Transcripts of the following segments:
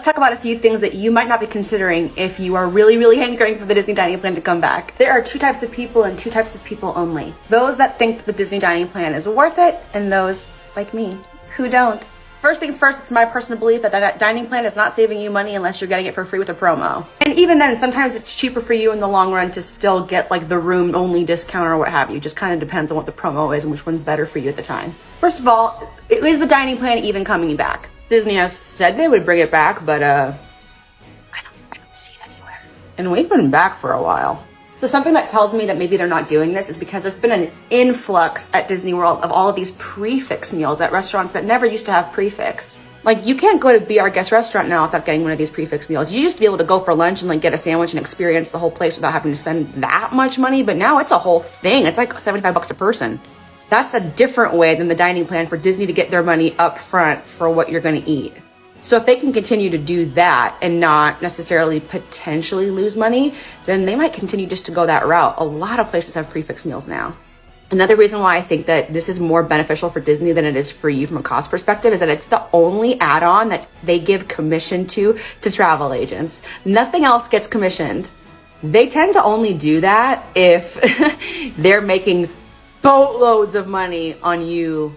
let's talk about a few things that you might not be considering if you are really hankering for the Disney dining plan to come back. There are two types of people and two types of people only. Those that think that the Disney dining plan is worth it, and those, like me, who don't. First things first, it's my personal belief that that dining plan is not saving you money unless you're getting it for free with a promo. And even then, sometimes it's cheaper for you in the long run to still get like the room only discount or what have you. Just kind of depends on what the promo is and which one's better for you at the time. First of all, is the dining plan even coming back? Disney has said they would bring it back, but I don't see it anywhere. And we've been back for a while. So something that tells me that maybe they're not doing this is because there's been an influx at Disney World of all of these prefix meals at restaurants that never used to have prefix. Like, you can't go to Be Our Guest restaurant now without getting one of these prefix meals. You used to be able to go for lunch and like get a sandwich and experience the whole place without having to spend that much money, but now it's a whole thing. It's like $75 a person. That's a different way than the dining plan for Disney to get their money up front for what you're going to eat. So if they can continue to do that and not necessarily potentially lose money, then they might continue just to go that route. A lot of places have prefix meals now. Another reason why I think that this is more beneficial for Disney than it is for you from a cost perspective is that it's the only add-on that they give commission to travel agents. Nothing else gets commissioned. They tend to only do that if they're making boatloads of money on you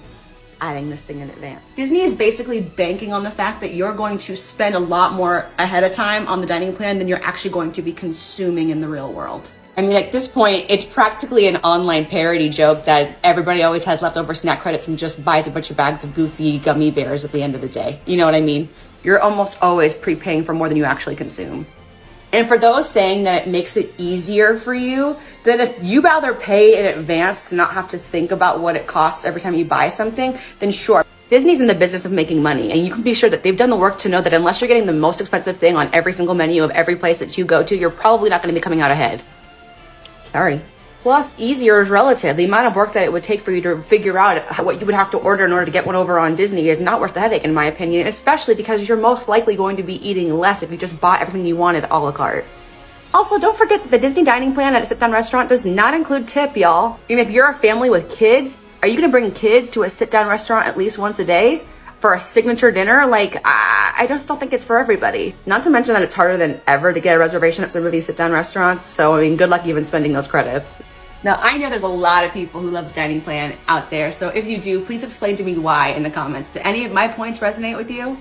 adding this thing in advance. Disney is basically banking on the fact that you're going to spend a lot more ahead of time on the dining plan than you're actually going to be consuming in the real world. I mean, at this point, it's practically an online parody joke that everybody always has leftover snack credits and just buys a bunch of bags of goofy gummy bears at the end of the day. You know what I mean? You're almost always prepaying for more than you actually consume. And for those saying that it makes it easier for you, then if you rather pay in advance to not have to think about what it costs every time you buy something, then sure. Disney's in the business of making money, and you can be sure that they've done the work to know that unless you're getting the most expensive thing on every single menu of every place that you go to, you're probably not going to be coming out ahead. Sorry. Plus, easier is relative. The amount of work that it would take for you to figure out what you would have to order in order to get one over on Disney is not worth the headache, in my opinion, especially because you're most likely going to be eating less if you just bought everything you wanted a la carte. Also, don't forget that the Disney dining plan at a sit-down restaurant does not include tip, y'all. Even if you're a family with kids, are you going to bring kids to a sit-down restaurant at least once a day for a signature dinner? Like, I just don't think it's for everybody. Not to mention that it's harder than ever to get a reservation at some of these sit-down restaurants, so I mean, good luck even spending those credits. Now, I know there's a lot of people who love the dining plan out there, so if you do, please explain to me why in the comments. Do any of my points resonate with you?